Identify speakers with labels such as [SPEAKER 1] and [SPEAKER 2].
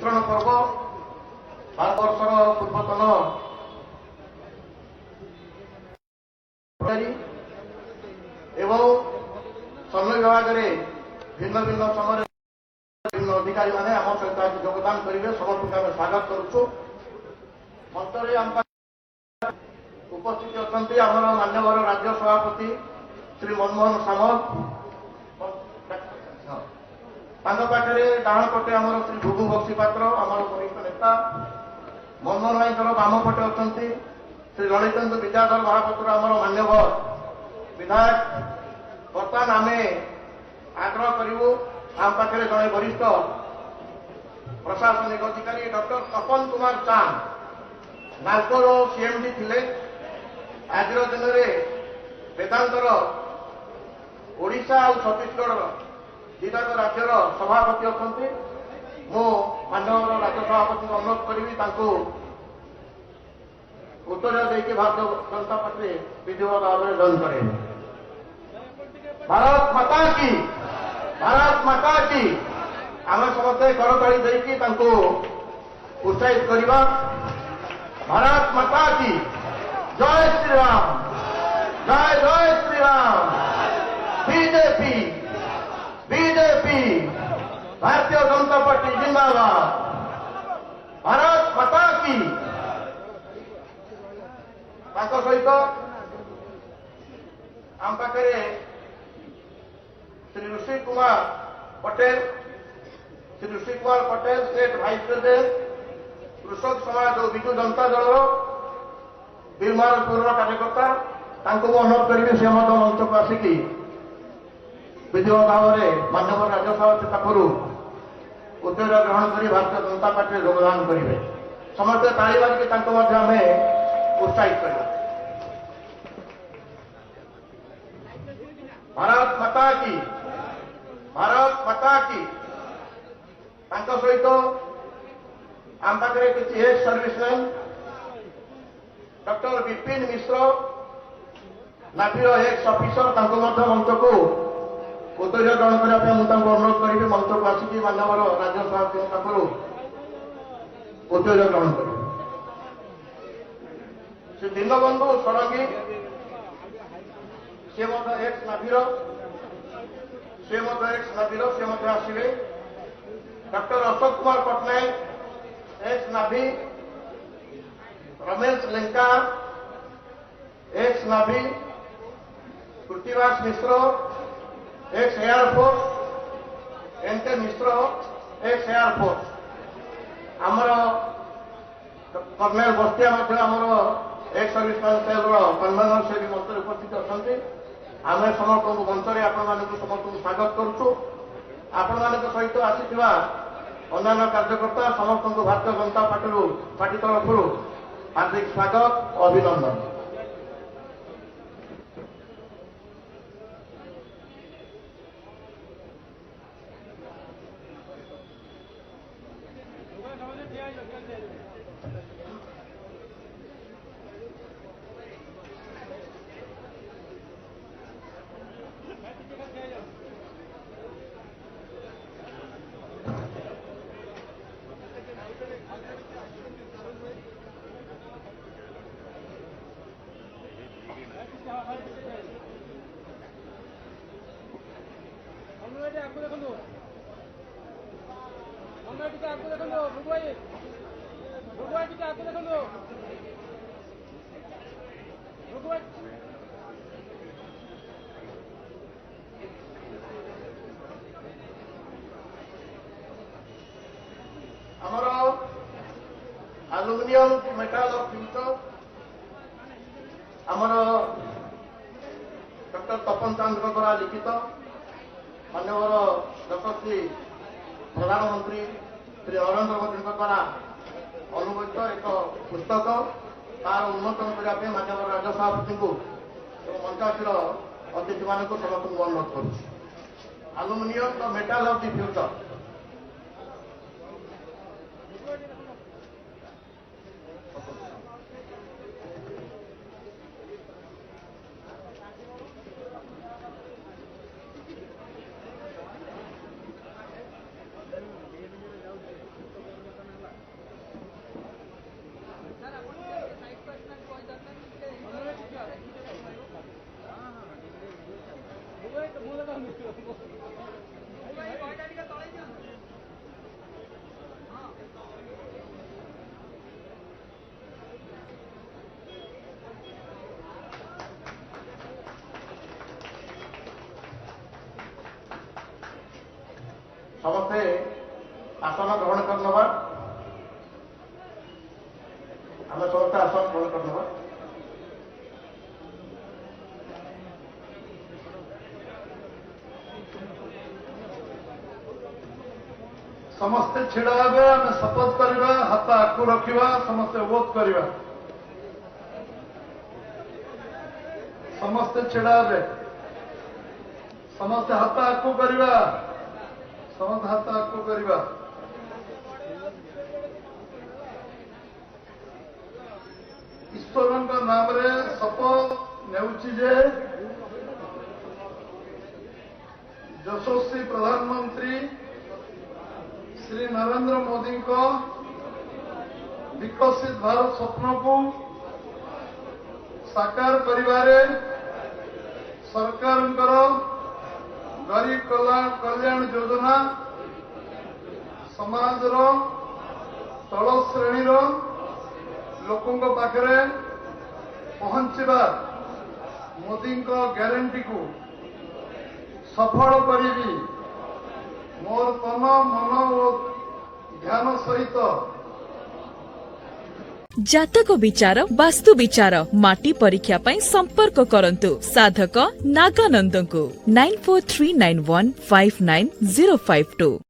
[SPEAKER 1] मिश्रण पर्व भारतवर्षर पूर्वतन एवं श्रम विभाग में भिन्न भिन्न समय विभिन्न अधिकारी मैंने आम सहित आज योगदान करेंगे समस्त आम स्वागत करुचु मंच उपस्थित अच्छा आम मान्यवर राज्य सभापति श्री मनमोहन सामल पाखे डाण पटे आम श्री भुगु बक्सी पात्र आम वरिष्ठ नेता मनमोहन भाई बाम पटे अच्छा श्री ललितेन्दु विद्याधर महापात्र आम मान्यवर विधायक बर्तमान आम आग्रह करूँ आम पाखे जड़े वरिष्ठ प्रशासनिक अधिकारी डॉक्टर तपन कुमार चांद नागपुर सीएमडी थिले आज दिन में वेदांतर ओडिशा और छत्तीसगढ़ दुटाक राज्यर सभापति अच्छा मु मानव राज्य सभापति को अनुरोध करी उत्तर देकी भारतीय जनता पार्टी विधिवत भाव में जॉइन करे। भारत माता की भारत माता की आम समस्ते करताड़ी देकी उत्साहित करवा। भारत माता की जय श्री राम जय जय Shri Ram. BJP BJP Bharatiya Janata party जिंदाबाद। भारत माता की सहित आम पाखे Shri Rishi Kumar Patel state vice president Krushak Samaj और विजु जनता दल बीरमारपुर कार्यकर्ता अनुरोध करेंगे से मंच को आसिकी विधिवत भाव में मानव राज्यसभा पाखु उद्योग ग्रहण कर भारतीय जनता पार्टी योगदान करेंगे। समस्त ताली बाजिकी आम उत्साहित कर। भारत माता की भारत माता की सहित आम पाखे किसी हेल्थ सर्विसमैन डॉक्टर विपिन मिश्र नाभिर एक्स ऑफिसर मंच को उद्योग ग्रहण करने मुझे अनुरोध करी मंच को आसिकी मानवर राज्यसभा पाखु उद्योग ग्रहण कर। श्री दीनबंधु षडंगी सी एक्स नाभिर आसवे। Doctor Ashok Kumar Pattanayak ex navy. Ramesh Lenka ex navy. Krutibas Mishra ex air force. NK Mishra ex air force. आमर कर्नेल बस्तिया आमर एक्स सर्विसमैन सेल कन्वेनर से भी मंच उपस्थित अच्छा। आम समस्त मंच में आपण समस्त स्वागत करुचु। आपण सहित आसीथिबा अन्य कार्यकर्ता समस्त भारतीय जनता पार्टी तरफ हार्दिक स्वागत अभिनंदन। एल्युमिनियम मेटल ऑफ फ्यूचर आमर डॉक्टर तपन चांद द्वारा लिखित मानवर यशस्वी प्रधानमंत्री श्री नरेंद्र मोदी द्वारा अनुमोदित एक पुस्तक तार उन्मोचन करने मानव राज्य सभापति को मंचासीर अतिथि मान समस्त अनुरोध कर। Aluminium the metal of the future. ସମସ୍ତେ ଆସନ ଗ୍ରହଣ କରିନେବା। ଆମେ ସମସ୍ତେ ଆସନ ଗ୍ରହଣ କରିନେବା। ସମସ୍ତେ ଛିଡ଼ା ହେବେ। ଆମେ ଶପଥ କରିବା, ହାତ ଆଗକୁ ରଖିବା, ସମସ୍ତେ ଓଥ୍ କରିବା। ସମସ୍ତେ ଛିଡ଼ା ହେବେ। ସମସ୍ତେ ହାତ ଆଗକୁ କରିବା। ସମସ୍ତେ ହାତ ଆଗକୁ କରିବା। ଈଶ୍ୱରଙ୍କ ନାମରେ ଶପଥ ନେଉଛି ଯେ ଯଶସ୍ୱୀ ପ୍ରଧାନମନ୍ତ୍ରୀ ଶ୍ରୀ ନରେନ୍ଦ୍ର ମୋଦୀଙ୍କ ବିକଶିତ ଭାରତ ସ୍ୱପ୍ନକୁ ସାକାର କରିବାରେ ସରକାରଙ୍କର ଗରିବ କଲ୍ୟାଣ ଯୋଜନା ସମାଜର ତଳ ଶ୍ରେଣୀର ଲୋକଙ୍କ ପାଖରେ ପହଞ୍ଚିବା ମୋଦୀଙ୍କ ଗ୍ୟାରେଣ୍ଟିକୁ ସଫଳ କରିବି। ମୋର ତନ ମନ ଓ ଧ୍ୟାନ ସହିତ
[SPEAKER 2] ଜାତକ ବିଚାର, ବାସ୍ତୁ ବିଚାର, ମାଟି ପରୀକ୍ଷା ପାଇଁ ସମ୍ପର୍କ କରନ୍ତୁ ସାଧକ ନାଗାନନ୍ଦଙ୍କୁ 9439159052।